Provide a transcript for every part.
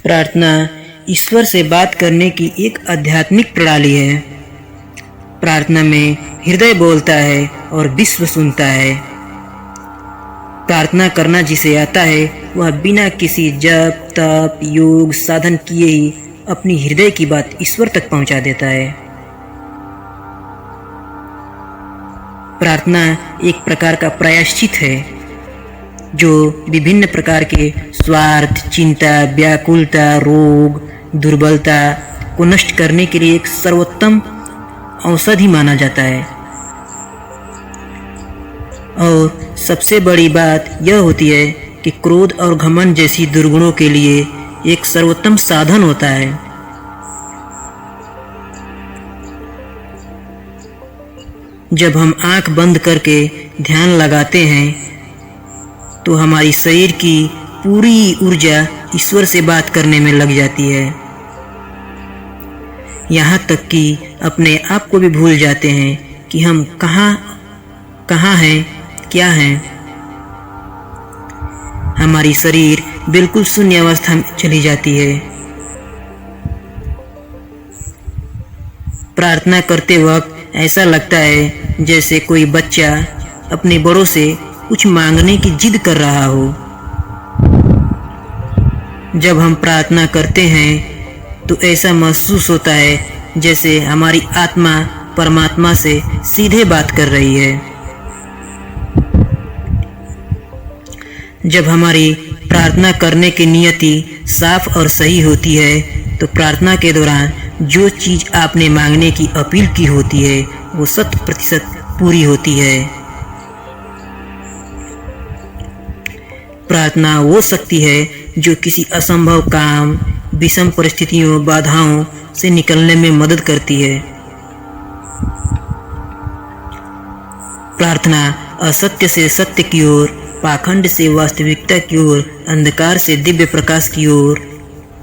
प्रार्थना ईश्वर से बात करने की एक आध्यात्मिक प्रणाली है। प्रार्थना में हृदय बोलता है और विश्व सुनता है। प्रार्थना करना जिसे आता है वह बिना किसी जप तप योग साधन किए ही अपनी हृदय की बात ईश्वर तक पहुंचा देता है। प्रार्थना एक प्रकार का प्रायश्चित है जो विभिन्न प्रकार के स्वार्थ, चिंता, व्याकुलता, रोग, दुर्बलता को नष्ट करने के लिए एक सर्वोत्तम औषधि माना जाता है। और सबसे बड़ी बात यह होती है कि क्रोध और घमंड जैसी दुर्गुणों के लिए एक सर्वोत्तम साधन होता है। जब हम आंख बंद करके ध्यान लगाते हैं तो हमारी शरीर की पूरी ऊर्जा ईश्वर से बात करने में लग जाती है। यहाँ तक कि अपने आप को भी भूल जाते हैं कि हम कहाँ हैं, क्या हैं। हमारी शरीर बिल्कुल शून्य अवस्था में चली जाती है। प्रार्थना करते वक्त ऐसा लगता है जैसे कोई बच्चा अपने बड़ों से कुछ मांगने की जिद कर रहा हो। जब हम प्रार्थना करते हैं तो ऐसा महसूस होता है जैसे हमारी आत्मा परमात्मा से सीधे बात कर रही है। जब हमारी प्रार्थना करने की नियति साफ और सही होती है तो प्रार्थना के दौरान जो चीज़ आपने मांगने की अपील की होती है वो 100% पूरी होती है। प्रार्थना वो शक्ति है जो किसी असंभव काम, विषम परिस्थितियों, बाधाओं से निकलने में मदद करती है। प्रार्थना असत्य से सत्य की ओर, पाखंड से वास्तविकता की ओर, अंधकार से दिव्य प्रकाश की ओर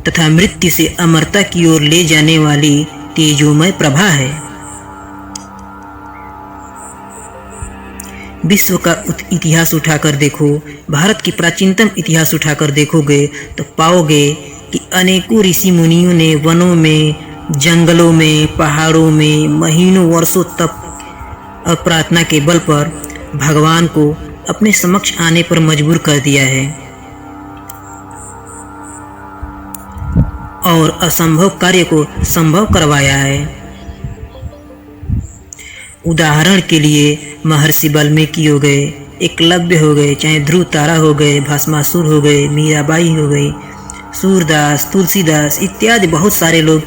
तथा मृत्यु से अमरता की ओर ले जाने वाली तेजोमय प्रभा है। विश्व का इतिहास उठाकर देखो, भारत की प्राचीनतम इतिहास उठाकर देखोगे तो पाओगे कि अनेकों ऋषि मुनियों ने वनों में, जंगलों में, पहाड़ों में महीनों वर्षों तप और प्रार्थना के बल पर भगवान को अपने समक्ष आने पर मजबूर कर दिया है और असंभव कार्य को संभव करवाया है। उदाहरण के लिए महर्षि वाल्मीकि हो गए, एकलव्य हो गए, चाहे ध्रुव तारा हो गए, भस्मासुर हो गए, मीराबाई हो गई, सूरदास, तुलसीदास इत्यादि बहुत सारे लोग।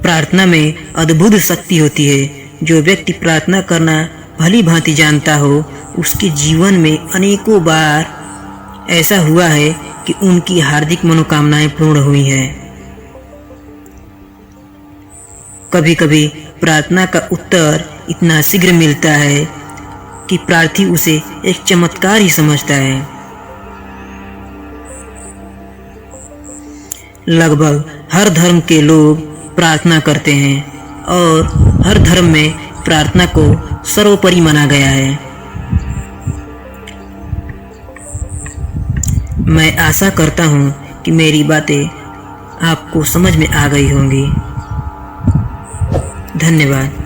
प्रार्थना में अद्भुत शक्ति होती है। जो व्यक्ति प्रार्थना करना भली भांति जानता हो उसके जीवन में अनेकों बार ऐसा हुआ है कि उनकी हार्दिक मनोकामनाएं पूर्ण हुई हैं। कभी कभी प्रार्थना का उत्तर इतना शीघ्र मिलता है कि प्रार्थी उसे एक चमत्कार ही समझता है। लगभग हर धर्म के लोग प्रार्थना करते हैं और हर धर्म में प्रार्थना को सर्वोपरि माना गया है। मैं आशा करता हूँ कि मेरी बातें आपको समझ में आ गई होंगी। धन्यवाद।